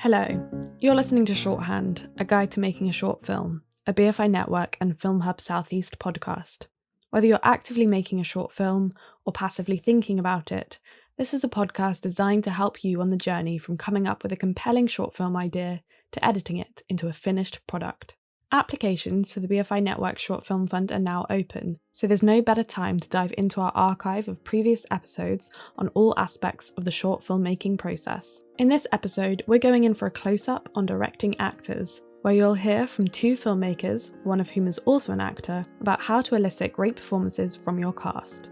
Hello, you're listening to Shorthand, a guide to making a short film, a BFI Network and Film Hub Southeast podcast. Whether you're actively making a short film or passively thinking about it, this is a podcast designed to help you on the journey from coming up with a compelling short film idea to editing it into a finished product. Applications for the BFI Network Short Film Fund are now open, so there's no better time to dive into our archive of previous episodes on all aspects of the short filmmaking process. In this episode, we're going in for a close-up on directing actors, where you'll hear from two filmmakers, one of whom is also an actor, about how to elicit great performances from your cast.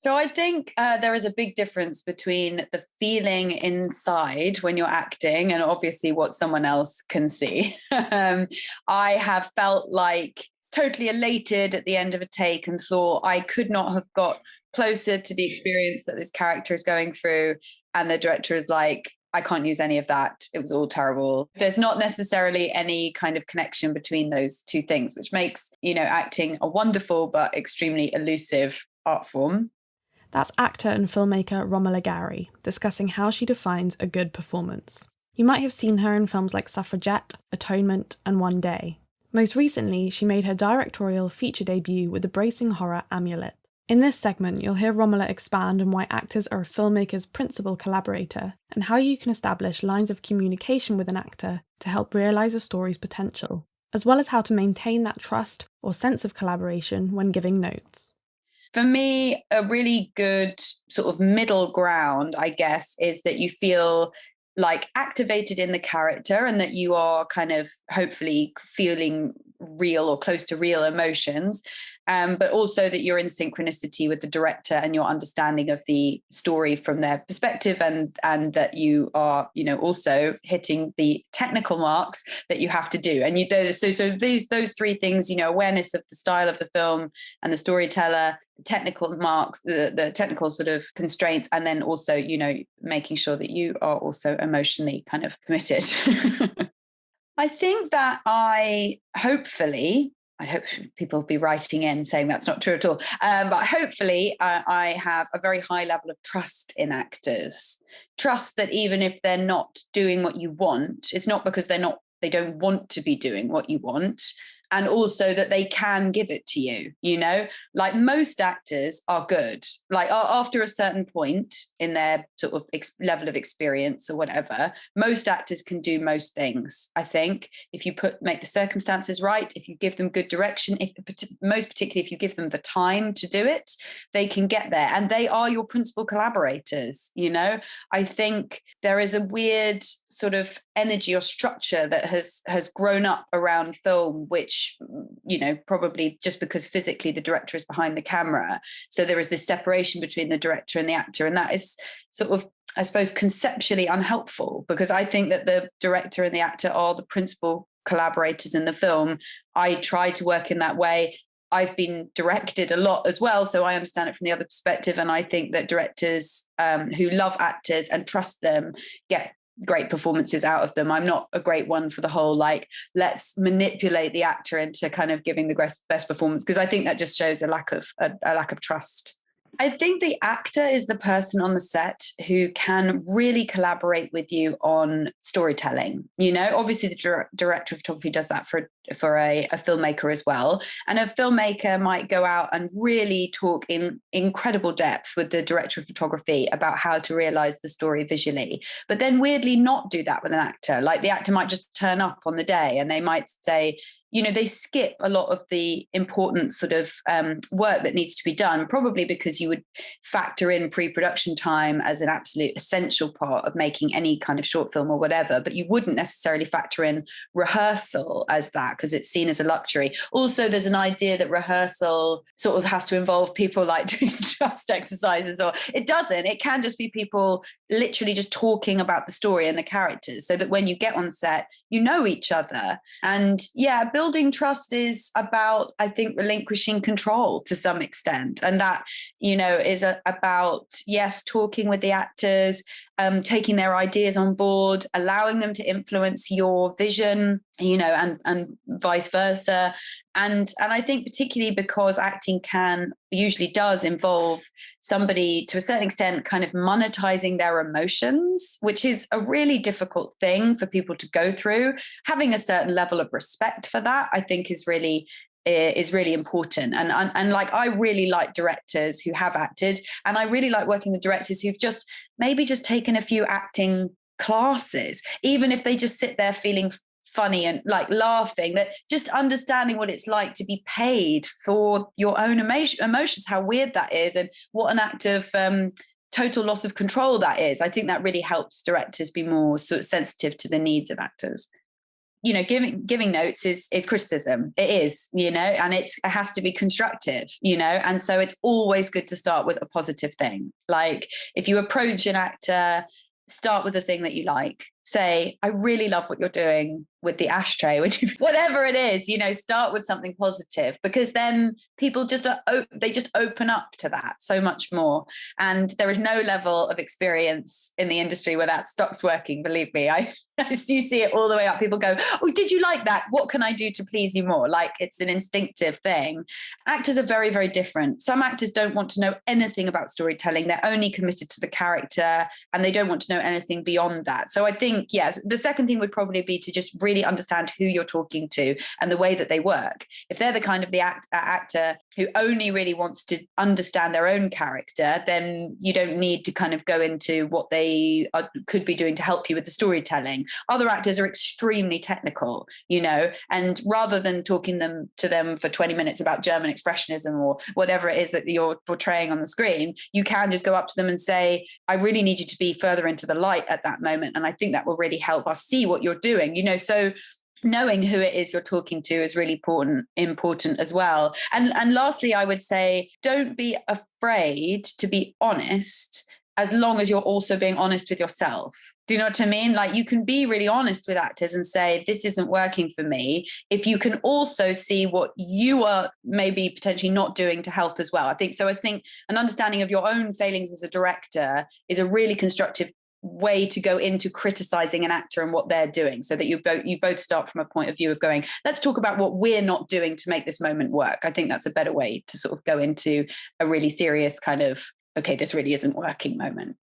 So I think there is a big difference between the feeling inside when you're acting and obviously what someone else can see. I have felt like totally elated at the end of a take and thought I could not have got closer to the experience that this character is going through. And the director is like, I can't use any of that. It was all terrible. There's not necessarily any kind of connection between those two things, which makes, acting a wonderful but extremely elusive art form. That's actor and filmmaker Romola Garai, discussing how she defines a good performance. You might have seen her in films like Suffragette, Atonement, and One Day. Most recently, she made her directorial feature debut with the bracing horror Amulet. In this segment, you'll hear Romola expand on why actors are a filmmaker's principal collaborator, and how you can establish lines of communication with an actor to help realise a story's potential, as well as how to maintain that trust or sense of collaboration when giving notes. For me, a really good sort of middle ground, I guess, is that you feel like activated in the character and that you are kind of hopefully feeling real or close to real emotions, but also that you're in synchronicity with the director and your understanding of the story from their perspective, and that you are, also hitting the technical marks that you have to do. And those three things, awareness of the style of the film and the storyteller, the technical marks, the technical sort of constraints, and then also, making sure that you are also emotionally kind of committed. I think that I hope people will be writing in saying that's not true at all. But hopefully I have a very high level of trust in actors. Trust that even if they're not doing what you want, it's not because they don't want to be doing what you want. And also that they can give it to you, like most actors are good. Like after a certain point in their sort of level of experience or whatever, most actors can do most things. I think if you make the circumstances right, if you give them good direction, most particularly if you give them the time to do it, they can get there. And they are your principal collaborators. I think there is a weird sort of energy or structure that has grown up around film, which, probably just because physically the director is behind the camera. So there is this separation between the director and the actor. And that is sort of, I suppose, conceptually unhelpful, because I think that the director and the actor are the principal collaborators in the film. I try to work in that way. I've been directed a lot as well, so I understand it from the other perspective. And I think that directors who love actors and trust them get great performances out of them. I'm not a great one for the whole, let's manipulate the actor into kind of giving the best performance, because I think that just shows a lack of trust. I think the actor is the person on the set who can really collaborate with you on storytelling. Obviously the director of photography does that for a filmmaker as well. And a filmmaker might go out and really talk in incredible depth with the director of photography about how to realize the story visually, but then weirdly not do that with an actor. Like the actor might just turn up on the day and they might say, they skip a lot of the important sort of work that needs to be done, probably because you would factor in pre-production time as an absolute essential part of making any kind of short film or whatever, but you wouldn't necessarily factor in rehearsal as that, because it's seen as a luxury. Also, there's an idea that rehearsal sort of has to involve people like doing trust exercises, or it doesn't. It can just be people literally just talking about the story and the characters, so that when you get on set, you know each other. And building trust is about, I think, relinquishing control to some extent. And that, is about, yes, talking with the actors taking their ideas on board, allowing them to influence your vision, and vice versa. And I think particularly because acting usually does involve somebody to a certain extent kind of monetizing their emotions, which is a really difficult thing for people to go through. Having a certain level of respect for that, I think, is really important. And like, I really like directors who have acted, and I really like working with directors who've maybe just taken a few acting classes, even if they just sit there feeling funny and like laughing, that just understanding what it's like to be paid for your own emotions, how weird that is, and what an act of total loss of control that is. I think that really helps directors be more sort of sensitive to the needs of actors. Giving notes is criticism. It is, and it has to be constructive, and so it's always good to start with a positive thing. Like, if you approach an actor, start with the thing that you like. Say, I really love what you're doing with the ashtray, whatever it is, start with something positive, because then people just open up to that so much more. And there is no level of experience in the industry where that stops working. Believe me, you see it all the way up. People go, oh, did you like that? What can I do to please you more? Like, it's an instinctive thing. Actors are very, very different. Some actors don't want to know anything about storytelling. They're only committed to the character, and they don't want to know anything beyond that. So I think, yes, the second thing would probably be to just really understand who you're talking to and the way that they work. If they're the kind of the actor who only really wants to understand their own character, then you don't need to kind of go into what they could be doing to help you with the storytelling. Other actors are extremely technical, and rather than talking to them for 20 minutes about German expressionism or whatever it is that you're portraying on the screen, you can just go up to them and say, I really need you to be further into the light at that moment. And I think that will really help us see what you're doing, so knowing who it is you're talking to is really important as well. And lastly, I would say, don't be afraid to be honest, as long as you're also being honest with yourself. Do you know what I mean? Like, you can be really honest with actors and say, this isn't working for me, if you can also see what you are maybe potentially not doing to help as well. I think an understanding of your own failings as a director is a really constructive way to go into criticizing an actor and what they're doing, so that you both start from a point of view of going, let's talk about what we're not doing to make this moment work. I think that's a better way to sort of go into a really serious kind of, okay, this really isn't working moment.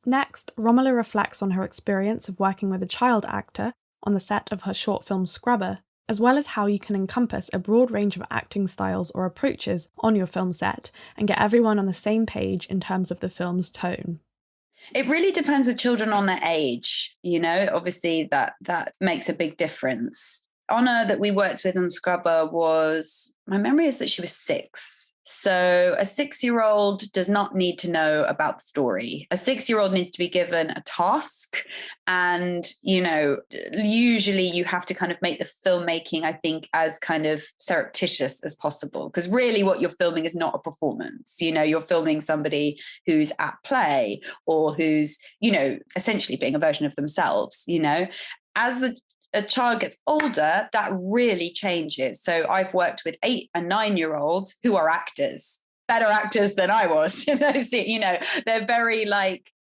Next, Romola reflects on her experience of working with a child actor on the set of her short film Scrubber, as well as how you can encompass a broad range of acting styles or approaches on your film set and get everyone on the same page in terms of the film's tone. It really depends with children on their age, obviously that makes a big difference. Honor that we worked with on Scrubber my memory is that she was 6. So a 6-year-old does not need to know about the story. A 6-year-old needs to be given a task. And, usually you have to kind of make the filmmaking, I think, as kind of surreptitious as possible. Because really what you're filming is not a performance. You're filming somebody who's at play, or who's, essentially being a version of themselves, As a child gets older, that really changes. So I've worked with 8 and 9-year-olds who are actors, better actors than I was. They're very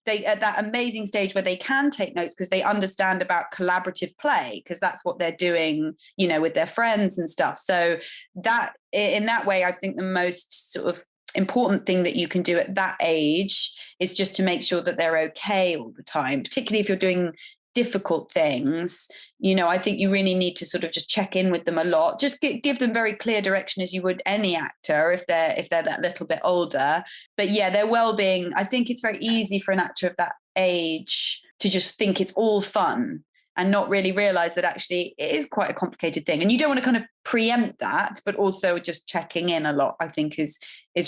they at that amazing stage where they can take notes because they understand about collaborative play, because that's what they're doing, with their friends and stuff. So that, in that way, I think the most sort of important thing that you can do at that age is just to make sure that they're okay all the time, particularly if you're doing difficult things. I think you really need to sort of just check in with them a lot. Just give them very clear direction, as you would any actor if they're that little bit older. But yeah, their well-being, I think it's very easy for an actor of that age to just think it's all fun and not really realize that actually it is quite a complicated thing. And you don't want to kind of preempt that, but also just checking in a lot, I think is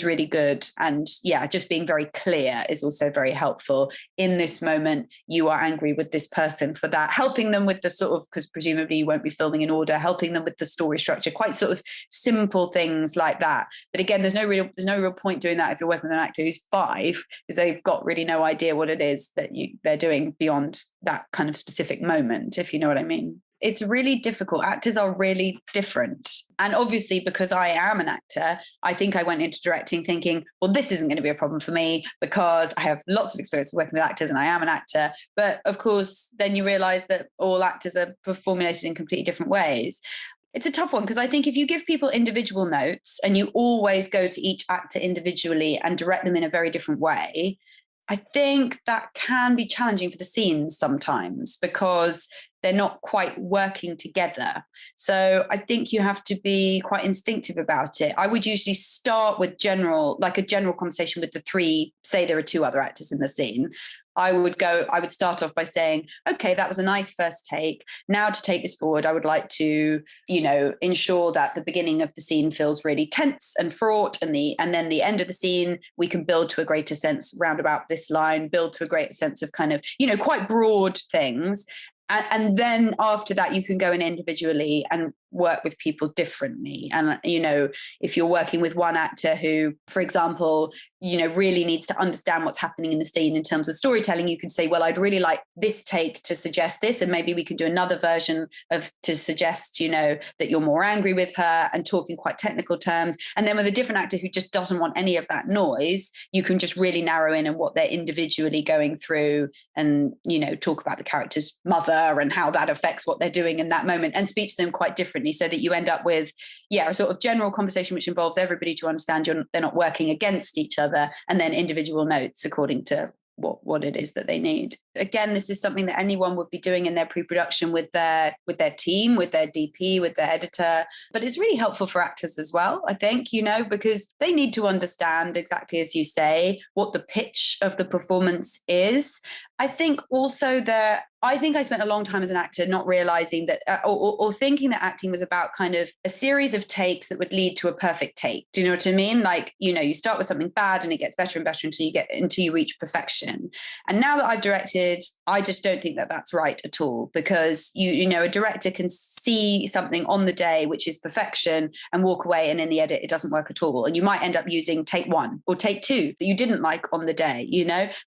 really good. And yeah, just being very clear is also very helpful. In this moment, you are angry with this person for that, helping them with the sort of, because presumably you won't be filming in order, helping them with the story structure, quite sort of simple things like that. But again, there's no real point doing that if you're working with an actor who's 5, because they've got really no idea what it is that they're doing beyond that kind of specific moment, if you know what I mean. It's really difficult. Actors are really different. And obviously, because I am an actor, I think I went into directing thinking, well, this isn't going to be a problem for me because I have lots of experience working with actors and I am an actor. But of course, then you realize that all actors are formulated in completely different ways. It's a tough one because I think if you give people individual notes and you always go to each actor individually and direct them in a very different way, I think that can be challenging for the scenes sometimes because they're not quite working together. So I think you have to be quite instinctive about it. I would usually start with a general conversation with the three, say there are two other actors in the scene. I would start off by saying, okay, that was a nice first take. Now to take this forward, I would like to, ensure that the beginning of the scene feels really tense and fraught. And then the end of the scene, we can build to a greater sense round about this line, build to a greater sense of kind of, quite broad things. And then after that, you can go in individually and work with people differently. And, if you're working with one actor who, for example, really needs to understand what's happening in the scene in terms of storytelling, you could say, well, I'd really like this take to suggest this. And maybe we can do another version to suggest, that you're more angry with her and talking quite technical terms. And then with a different actor who just doesn't want any of that noise, you can just really narrow in on what they're individually going through and, talk about the character's mother and how that affects what they're doing in that moment and speak to them quite differently so that you end up with, a sort of general conversation which involves everybody to understand they're not working against each other, and then individual notes according to what it is that they need. Again, this is something that anyone would be doing in their pre-production with their team, with their DP, with their editor. But it's really helpful for actors as well, I think, because they need to understand exactly as you say, what the pitch of the performance is. I think also I spent a long time as an actor not realizing that or thinking that acting was about kind of a series of takes that would lead to a perfect take. Do you know what I mean? Like, you start with something bad and it gets better and better until you reach perfection. And now that I've directed, I just don't think that that's right at all, because a director can see something on the day which is perfection and walk away, and in the edit it doesn't work at all, and you might end up using take 1 or take 2 that you didn't like on the day,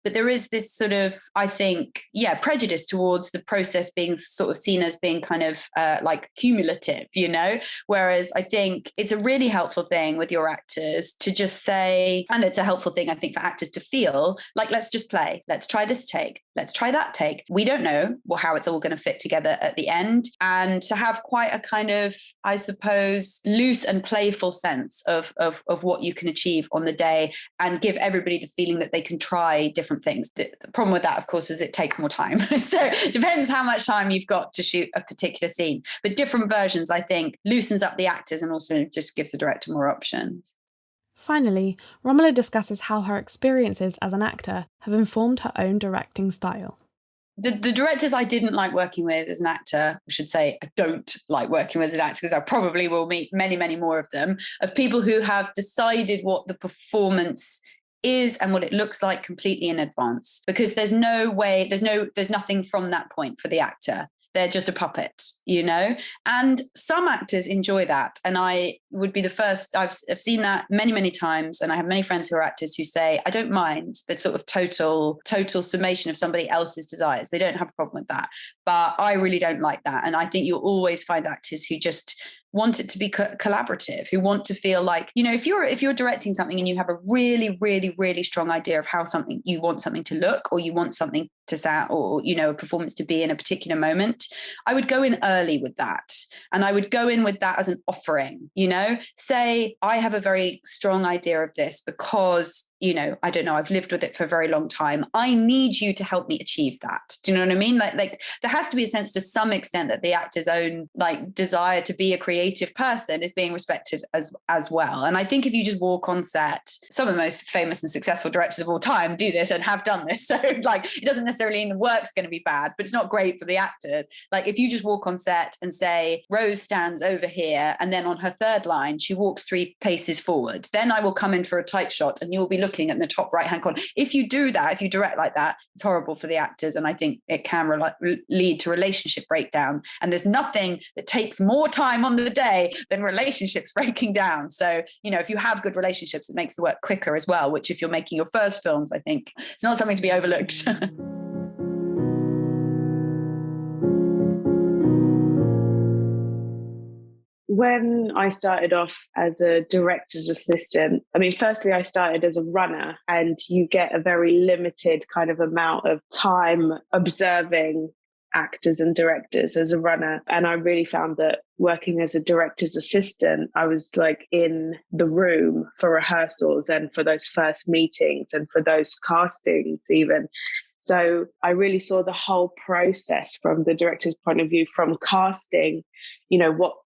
but there is this sort of, I think, prejudice towards the process being sort of seen as being kind of like cumulative, whereas I think it's a really helpful thing with your actors to just say, and it's a helpful thing I think for actors to feel like, let's just play, let's try this take, let's try that take. We don't know how it's all going to fit together at the end, and to have quite a kind of, I suppose, loose and playful sense of what you can achieve on the day, and give everybody the feeling that they can try different things. The problem with that, of course, is it takes more time. So it depends how much time you've got to shoot a particular scene. But different versions, I think, loosens up the actors and also just gives the director more options. Finally, Romola discusses how her experiences as an actor have informed her own directing style. The directors I didn't like working with as an actor, I should say I don't like working with as an actor, because I probably will meet many, many more of them, of people who have decided what the performance is and what it looks like completely in advance, because there's nothing from that point for the actor. They're just a puppet, and some actors enjoy that. And I would be the first, I've seen that many, many times. And I have many friends who are actors who say, I don't mind the sort of total summation of somebody else's desires. They don't have a problem with that. But I really don't like that. And I think you'll always find actors who just want it to be collaborative, who want to feel like, if you're directing something and you have a really, really, really strong idea of how you want something to look, or you want something to sound, or, a performance to be in a particular moment, I would go in early with that. And I would go in with that as an offering, say, I have a very strong idea of this because, I don't know, I've lived with it for a very long time. I need you to help me achieve that. Do you know what I mean? Like there has to be a sense to some extent that the actor's own desire to be a creative person is being respected as well. And I think if you just walk on set, some of the most famous and successful directors of all time do this and have done this. So it doesn't necessarily mean the work's going to be bad, but it's not great for the actors. Like if you just walk on set and say, Rose stands over here, and then on her third line, she walks 3 paces forward, then I will come in for a tight shot and you'll be looking at the top right hand corner. If you do that, if you direct like that, it's horrible for the actors, and I think it can lead to relationship breakdown. And there's nothing that takes more time on the day than relationships breaking down. So if you have good relationships, it makes the work quicker as well, which if you're making your first films, I think it's not something to be overlooked. when I started off as a director's assistant, I mean, firstly, I started as a runner, and you get a very limited kind of amount of time observing actors and directors as a runner. And I really found that working as a director's assistant, I was like in the room for rehearsals and for those first meetings and for those castings even. So I really saw the whole process from the director's point of view, from casting,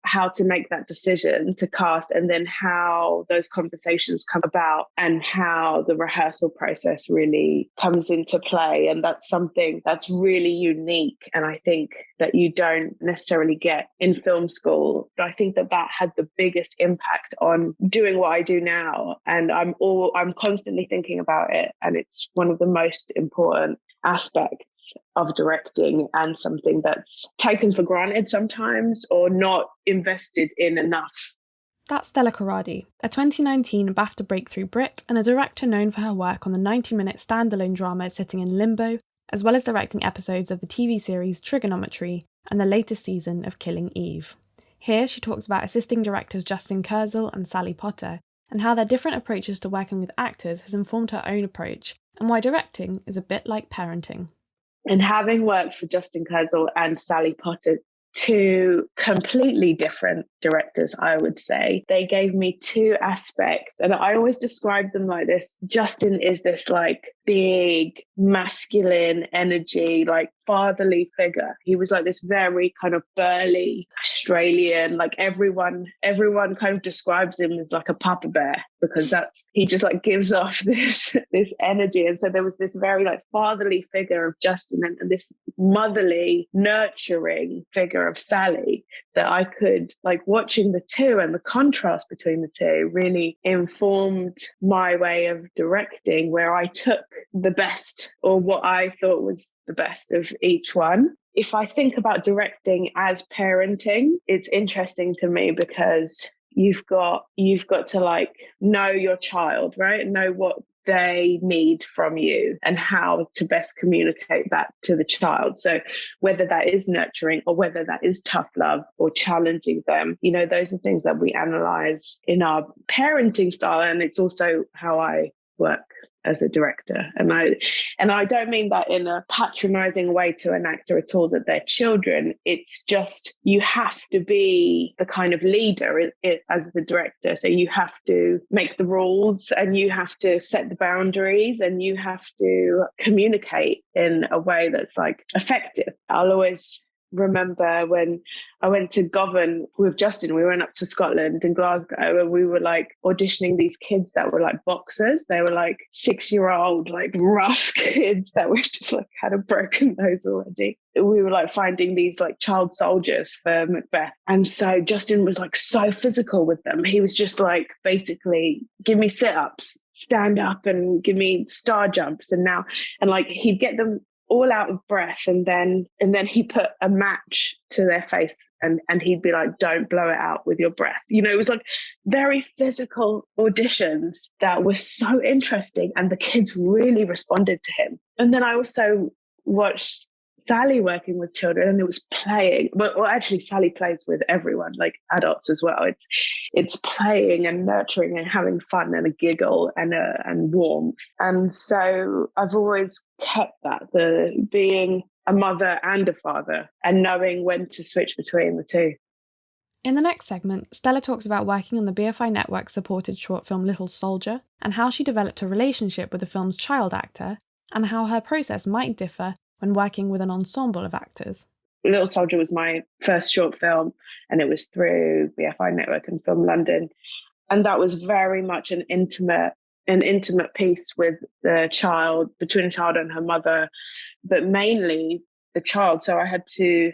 how to make that decision to cast, and then how those conversations come about and how the rehearsal process really comes into play. And that's something that's really unique. And I think that you don't necessarily get in film school. But I think that had the biggest impact on doing what I do now. And I'm constantly thinking about it. And it's one of the most important aspects of directing, and something that's taken for granted sometimes or not invested in enough. That's Stella Corradi, a 2019 BAFTA Breakthrough Brit and a director known for her work on the 90-minute standalone drama sitting in Limbo, as well as directing episodes of the TV series Trigonometry and the latest season of Killing Eve. Here she talks about assisting directors Justin Kurzel and Sally Potter, and how their different approaches to working with actors has informed her own approach, and why directing is a bit like parenting. And having worked for Justin Kurzel and Sally Potter, two completely different directors, I would say, they gave me two aspects. And I always describe them like this. Justin is this like big masculine energy, like fatherly figure. He was like this very kind of burly Australian, like everyone kind of describes him as like a papa bear, because he just like gives off this energy. And so there was this very like fatherly figure of Justin, and this motherly, nurturing figure of Sally, that I could, like, watching the two and the contrast between the two really informed my way of directing, where I took the best, or what I thought was the best, of each one. If I think about directing as parenting, it's interesting to me because you've got to like know your child, right? Know what they need from you and how to best communicate that to the child. So whether that is nurturing or whether that is tough love or challenging them, those are things that we analyze in our parenting style. And it's also how I work as a director. And I don't mean that in a patronizing way to an actor at all, that they're children. It's just, you have to be the kind of leader as the director. So you have to make the rules, and you have to set the boundaries, and you have to communicate in a way that's like effective. I'll always remember when I went to Govan with Justin, we went up to Scotland in Glasgow, and we were like auditioning these kids that were like boxers. They were like 6-year-old, like rough kids that were just like had a broken nose already. We were like finding these like child soldiers for Macbeth. And so Justin was like so physical with them. He was just like, basically, give me sit-ups, stand up, and give me star jumps. And like he'd get them all out of breath, and then he put a match to their face, and he'd be like, don't blow it out with your breath. It was like very physical auditions that were so interesting, and the kids really responded to him. And then I also watched Sally working with children, and it was playing. Well, actually, Sally plays with everyone, like adults as well. It's playing and nurturing and having fun and a giggle and warmth. And so I've always kept that, the being a mother and a father, and knowing when to switch between the two. In the next segment, Stella talks about working on the BFI Network-supported short film Little Soldier, and how she developed a relationship with the film's child actor, and how her process might differ when working with an ensemble of actors. Little Soldier was my first short film, and it was through BFI Network and Film London. And that was very much an intimate piece with the child, between a child and her mother, but mainly the child. So I had to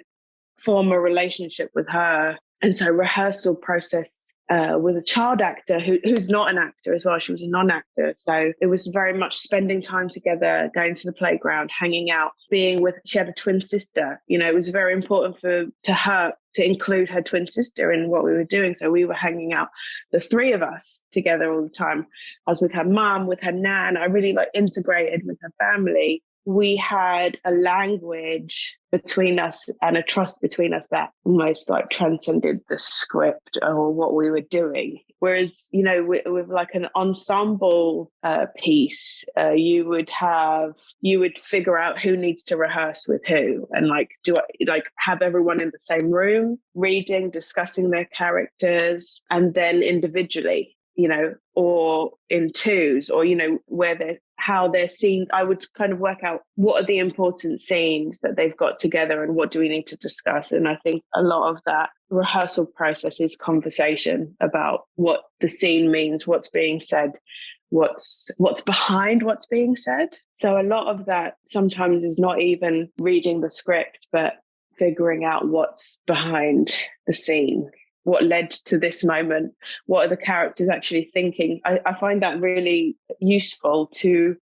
form a relationship with her. And so rehearsal process with a child actor who's not an actor as well. She was a non-actor. So it was very much spending time together, going to the playground, hanging out, she had a twin sister. It was very important to her to include her twin sister in what we were doing. So we were hanging out, the three of us, together all the time. I was with her mum, with her nan. I really integrated with her family. we had a language between us and a trust between us that almost like transcended the script or what we were doing. Whereas, you know, with like an ensemble piece, you would figure out who needs to rehearse with who, and like have everyone in the same room, reading, discussing their characters, and then individually, you know, or in twos, or, you know, how they're seen. I would kind of work out what are the important scenes that they've got together and what do we need to discuss. And I think a lot of that rehearsal process is conversation about what the scene means, what's being said, what's behind what's being said. So a lot of that sometimes is not even reading the script, but figuring out what's behind the scene. What led to this moment? What are the characters actually thinking? I find that really useful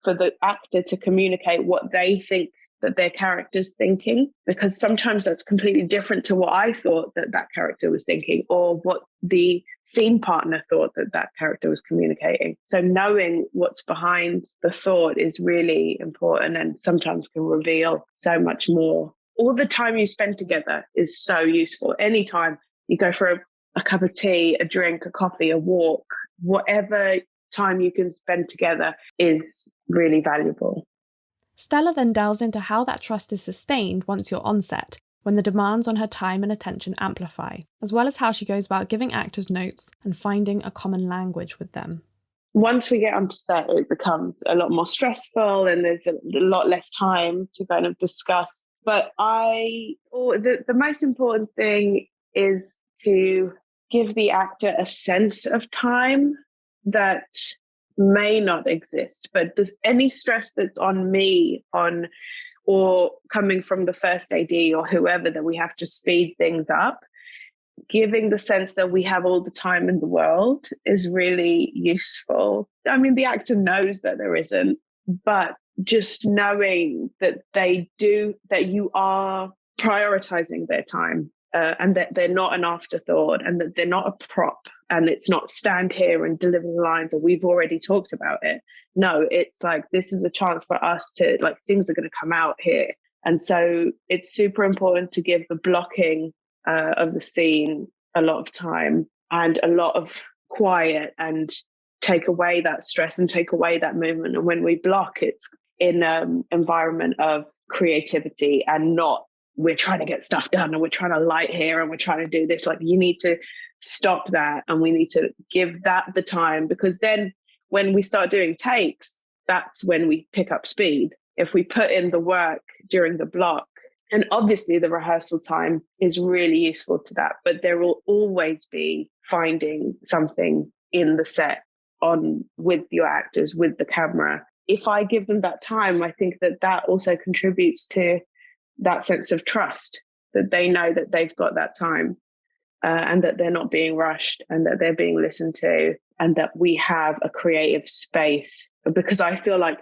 for the actor to communicate what they think that their character's thinking, because sometimes that's completely different to what I thought that character was thinking, or what the scene partner thought that character was communicating. So knowing what's behind the thought is really important, and sometimes can reveal so much more. All the time you spend together is so useful. Anytime you go for a cup of tea, a drink, a coffee, a walk, whatever time you can spend together is really valuable. Stella then delves into how that trust is sustained once you're on set, when the demands on her time and attention amplify, as well as how she goes about giving actors notes and finding a common language with them. Once we get onto set, it becomes a lot more stressful and there's a lot less time to kind of discuss. But the most important thing is to give the actor a sense of time that may not exist, but there's any stress that's on me or coming from the first AD or whoever, that we have to speed things up. Giving the sense that we have all the time in the world is really useful. I mean, the actor knows that there isn't, but just knowing that that you are prioritizing their time, and that they're not an afterthought, and that they're not a prop, and it's not stand here and deliver the lines or we've already talked about it. No, it's like, this is a chance for us to, like, things are going to come out here. And so it's super important to give the blocking of the scene a lot of time and a lot of quiet, and take away that stress and take away that movement. And when we block, it's in an environment of creativity, and not we're trying to get stuff done and we're trying to light here and we're trying to do this. Like, you need to stop that, and we need to give that the time, because then when we start doing takes, that's when we pick up speed. If we put in the work during the block, and obviously the rehearsal time is really useful to that, but there will always be finding something in the set with your actors, with the camera. If I give them that time, I think that also contributes to that sense of trust, that they know that they've got that time, and that they're not being rushed, and that they're being listened to, and that we have a creative space. Because I feel like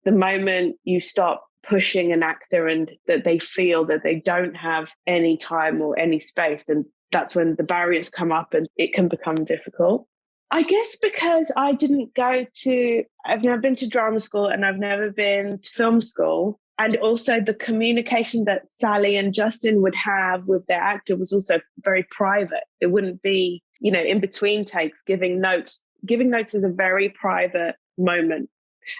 the moment you stop pushing an actor and that they feel that they don't have any time or any space, then that's when the barriers come up and it can become difficult. I guess because I've never been to drama school and I've never been to film school. And also the communication that Sally and Justin would have with their actor was also very private. It wouldn't be, in between takes, giving notes. Giving notes is a very private moment.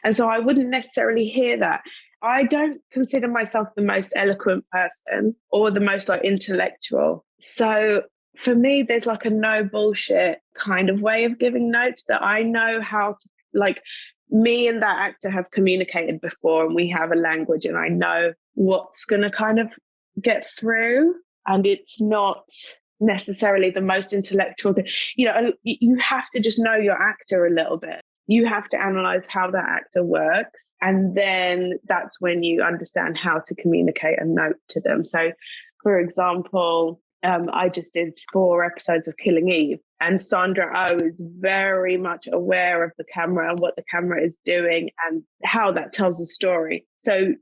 And so I wouldn't necessarily hear that. I don't consider myself the most eloquent person or the most intellectual. So for me, there's a no bullshit kind of way of giving notes, that I know how to, me and that actor have communicated before, and we have a language, and I know what's going to kind of get through. And it's not necessarily the most intellectual thing. You have to just know your actor a little bit. You have to analyze how that actor works. And then that's when you understand how to communicate a note to them. So, for example, I just did 4 episodes of Killing Eve, and Sandra Oh is very much aware of the camera and what the camera is doing and how that tells a story. So,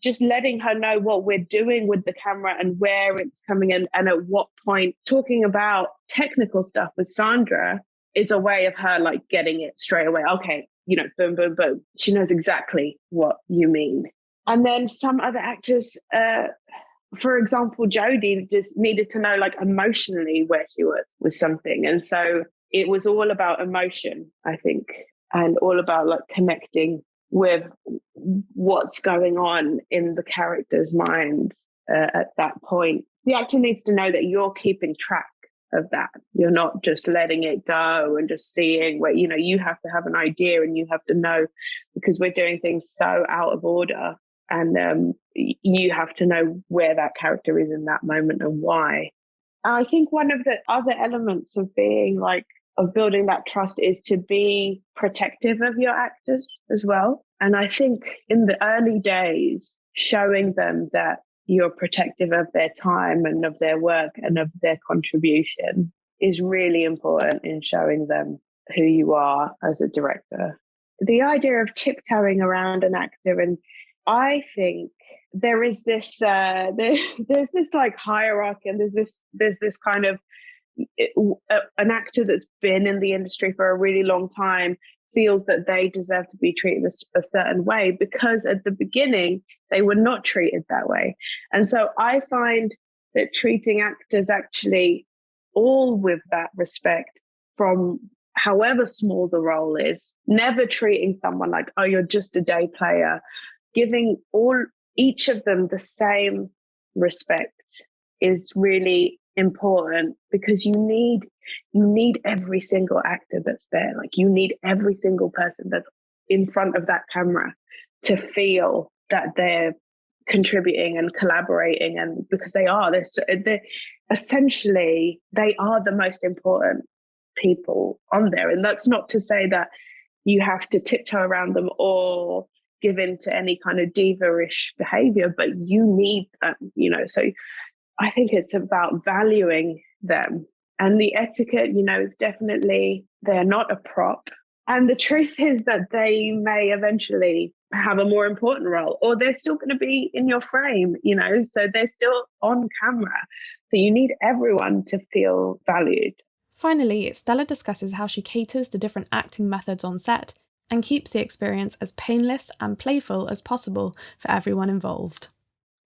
just letting her know what we're doing with the camera and where it's coming in and at what point. Talking about technical stuff with Sandra is a way of her getting it straight away. Okay, boom, boom, boom. She knows exactly what you mean. And then some other actors, for example, Jodie just needed to know like emotionally where she was with something. And so it was all about emotion, I think, and all about like connecting with what's going on in the character's mind at that point. The actor needs to know that you're keeping track of that. You're not just letting it go and just seeing where, you know, you have to have an idea and you have to know, because we're doing things so out of order. And you have to know where that character is in that moment and why. I think one of the other elements of being like, of building that trust is to be protective of your actors as well. And I think in the early days, showing them that you're protective of their time and of their work and of their contribution is really important in showing them who you are as a director. The idea of tiptoeing around an actor, and I think there is this there's this like hierarchy, and there's this kind of an actor that's been in the industry for a really long time feels that they deserve to be treated a certain way because at the beginning they were not treated that way. And so I find that treating actors actually all with that respect, from however small the role is, never treating someone like, oh, you're just a day player, giving each of them the same respect is really important, because you need every single actor that's there. Like, you need every single person that's in front of that camera to feel that they're contributing and collaborating, and because they're essentially they are the most important people on there. And that's not to say that you have to tiptoe around them or give in to any kind of diva-ish behavior, but you need them, you know. So I think it's about valuing them. And the etiquette, you know, is definitely, they're not a prop. And the truth is that they may eventually have a more important role, or they're still going to be in your frame, you know, so they're still on camera. So you need everyone to feel valued. Finally, Stella discusses how she caters to different acting methods on set and keeps the experience as painless and playful as possible for everyone involved.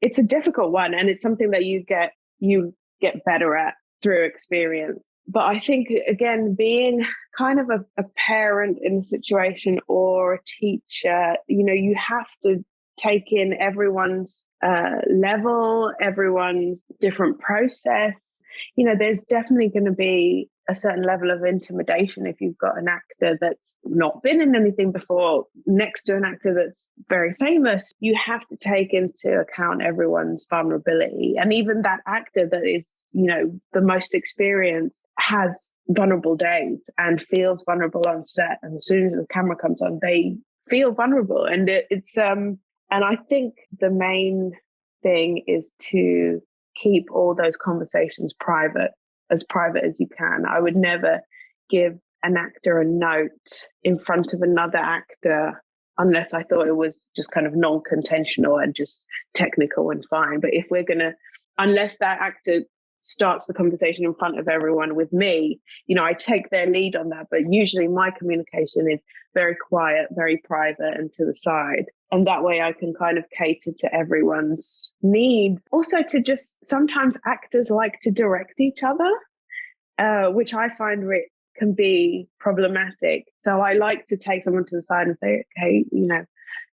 It's a difficult one, and it's something that you get better at through experience. But I think, again, being kind of a parent in a situation or a teacher, you know, you have to take in everyone's level, everyone's different process. You know, there's definitely going to be a certain level of intimidation if you've got an actor that's not been in anything before next to an actor that's very famous. You have to take into account everyone's vulnerability. And even that actor that is, you know, the most experienced has vulnerable days and feels vulnerable on set. And as soon as the camera comes on, they feel vulnerable. And and I think the main thing is to keep all those conversations private as you can. I would never give an actor a note in front of another actor unless I thought it was just kind of non-contentional and just technical and fine. But if we're going to, unless that actor starts the conversation in front of everyone with me, you know, I take their lead on that. But usually my communication is very quiet, very private and to the side. And that way I can kind of cater to everyone's needs. Also, to just, sometimes actors like to direct each other, which I find can be problematic. So I like to take someone to the side and say, okay, you know,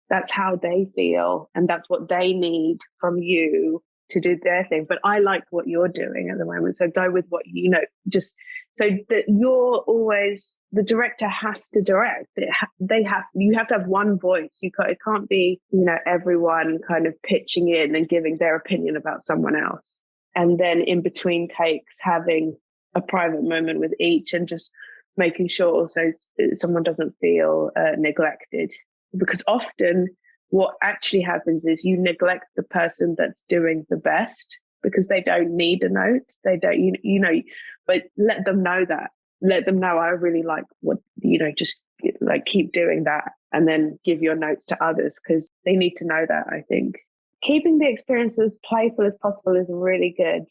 that's how they feel and that's what they need from you to do their thing. But I like what you're doing at the moment. So go with what, you know, just so that you're always, the director has to direct. You have to have one voice. It can't be, you know, everyone kind of pitching in and giving their opinion about someone else. And then in between takes, having a private moment with each and just making sure also someone doesn't feel neglected. Because often what actually happens is you neglect the person that's doing the best because they don't need a note. They don't, you know, but let them know that. Let them know, I really like what, you know, just like keep doing that and then give your notes to others because they need to know that, I think. Keeping the experience as playful as possible is a really good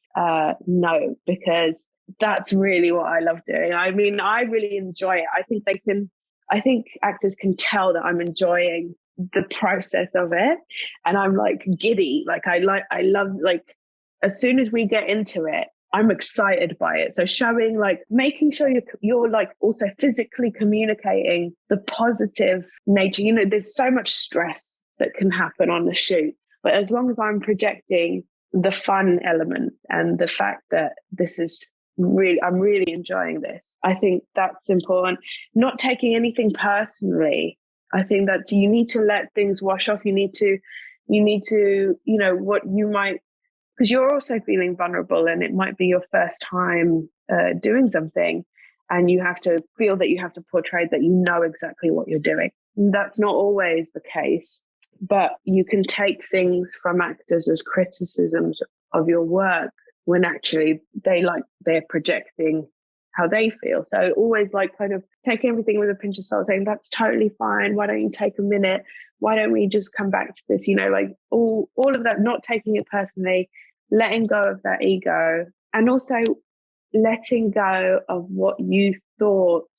note, because that's really what I love doing. I mean, I really enjoy it. I think actors can tell that I'm enjoying the process of it, and I'm like giddy. Like I love, like, as soon as we get into it, I'm excited by it. So showing, like, making sure you're like also physically communicating the positive nature. You know, there's so much stress that can happen on the shoot, but as long as I'm projecting the fun element and the fact that I'm really enjoying this, I think that's important. Not taking anything personally. I think that you need to let things wash off. You need to, you know, what you might, because you're also feeling vulnerable and it might be your first time doing something, and you have to feel that you have to portray that you know exactly what you're doing. And that's not always the case, but you can take things from actors as criticisms of your work when actually they're projecting how they feel. So always, like, kind of taking everything with a pinch of salt, saying that's totally fine. Why don't you take a minute? Why don't we just come back to this? You know, like all of that, not taking it personally, letting go of that ego, and also letting go of what you thought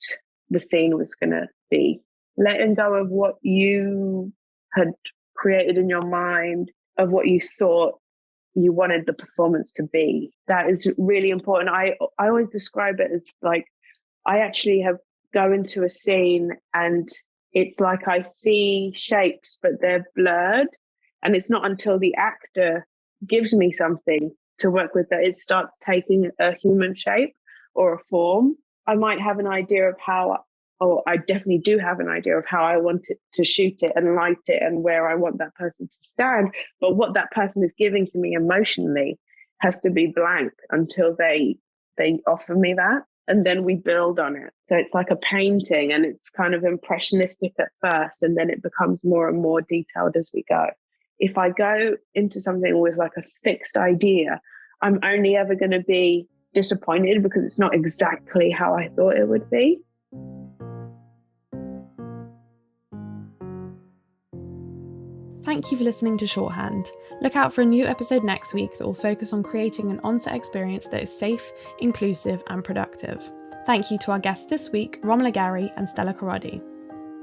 the scene was going to be, letting go of what you had created in your mind, of what you thought you wanted the performance to be. That is really important. I always describe it as like, I actually go into a scene and it's like I see shapes, but they're blurred. And it's not until the actor gives me something to work with that it starts taking a human shape or a form. I might have an idea of I definitely do have an idea of how I want it to shoot it and light it and where I want that person to stand. But what that person is giving to me emotionally has to be blank until they offer me that. And then we build on it. So it's like a painting, and it's kind of impressionistic at first, and then it becomes more and more detailed as we go. If I go into something with like a fixed idea, I'm only ever going to be disappointed because it's not exactly how I thought it would be. Thank you for listening to Shorthand. Look out for a new episode next week that will focus on creating an on-set experience that is safe, inclusive, and productive. Thank you to our guests this week, Romola Garai and Stella Corradi.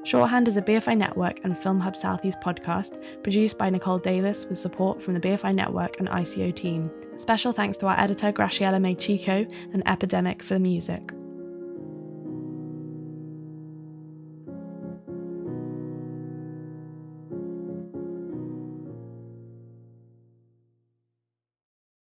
Shorthand is a BFI Network and Film Hub Southeast podcast produced by Nicole Davis with support from the BFI Network and ICO team. Special thanks to our editor Graciela Mechico and Epidemic for the music.